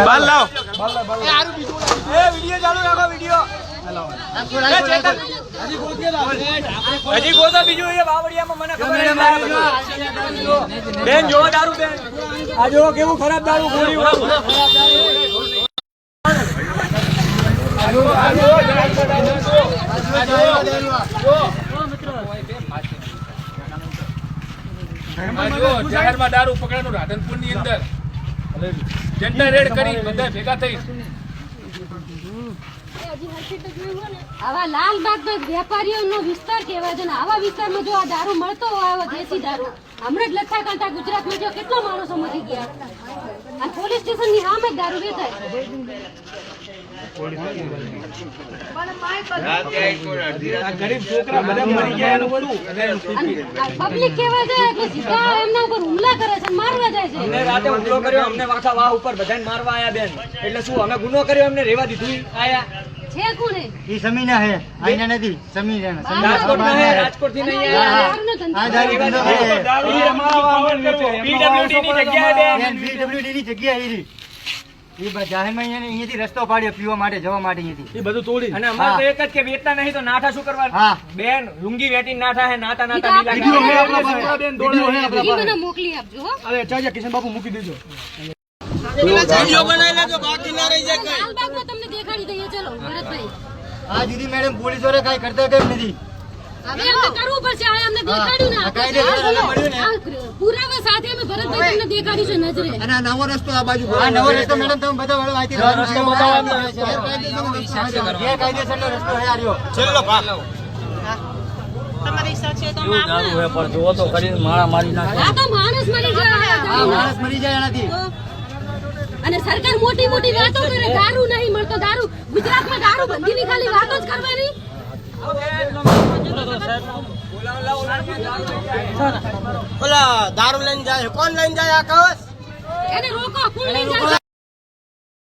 બાલ લાવ વિડિયો ચાલુ રાખો વિડિયો હજી ગોતો બીજું એ બાવળિયામાં મને ખબર બેન જો દારૂ બેન આ જો કેવું ખરાબ દારૂ ગોળી જાહેરમાં દારૂ પકડાનું રાધનપુર ની અંદર જેન્ડર રેડ કરી બધા ભેગા થઈ આવા લાલબાગ વેપારીઓનો વિસ્તાર કહેવાય છે ને આવા વિસ્તારમાં જો આ દારૂ મળતો હોય દેશી દારૂ હમણાં જ લઠ્ઠા કાંટા ગુજરાતમાં જો કેટલા માણસો મરી ગયા આ પોલીસ સ્ટેશન ની સામે જ દારૂ વેચાય ગરીબ છોકરા બધા મરી ગયા એનું બધું પબ્લિક કહેવાય છે એટલે સીધા એમના ઉપર હુમલા કરે છે મારવા જાય છે અમને રાતે હુમલો કર્યો અમને વાખા વાહ ઉપર બધાને મારવા આયા બેન એટલે શું અમે ગુનો કર્યો અમને રેવા દીધું આયા છે કોને ઈ સમીના હે આઈના નથી સમીના રાજકોટ ના હે રાજકોટ થી નહીં આ દારૂ ધંધો હે ઈ અમારા પીડબ્લ્યુડી ની જગ્યા બેન બેન પીડબ્લ્યુડી ની જગ્યા હીરી ઈ જાહેરમાં અહીંયાથી રસ્તો પાડ્યો પીવા માટે જવા માટે અહીંયાથી એ બધું તોડી અને અમાર તો એક જ કે વેચતા નહીં તો નાઠા શું કરવા હા બેન લુંગી વેટી નાઠા હે નાતા નાતા ઈ મને મોકલી આપજો હો હવે ચાજા કિશન બાપુ મૂકી દેજો વિડિયો બનાવી લેજો બાકી ના રહી જાય લાલબાગમાં તમને દેખાડી દઈએ ચલો ભરતભાઈ આ દીદી મેડમ પોલીસ વાળા કઈ કરતા કેમ નથી હવે અમને કરવું પડશે આ અમને દેખાડ્યું ને પુરાવા સાથે અમે ભરતભાઈ તમને દેખાડીશું નજરે અને આ નવો રસ્તો આ બાજુ આ નવો રસ્તો મેડમ તમે બધા વાળો આથી રસ્તો બતાવો ગેરકાયદેસરનો રસ્તો હે આર્યો છેલ્લો ભાગ તમારી સાથે તો દારૂ હે પર જો તો કરીને મારા મારી નાખે આ તો માણસ મરી જાય આ માણસ મરી જાય એનાથી અને સરકાર મોટી મોટી વાતો કરે દારૂ નહીં મળતો દારૂ ગુજરાતમાં દારૂ બંધીની ખાલી વાતો જ કરવાની ઓલા દારૂ લઈને જાય કોણ લઈને જાય આ કવસ એને રોકો કોણ લઈ જાય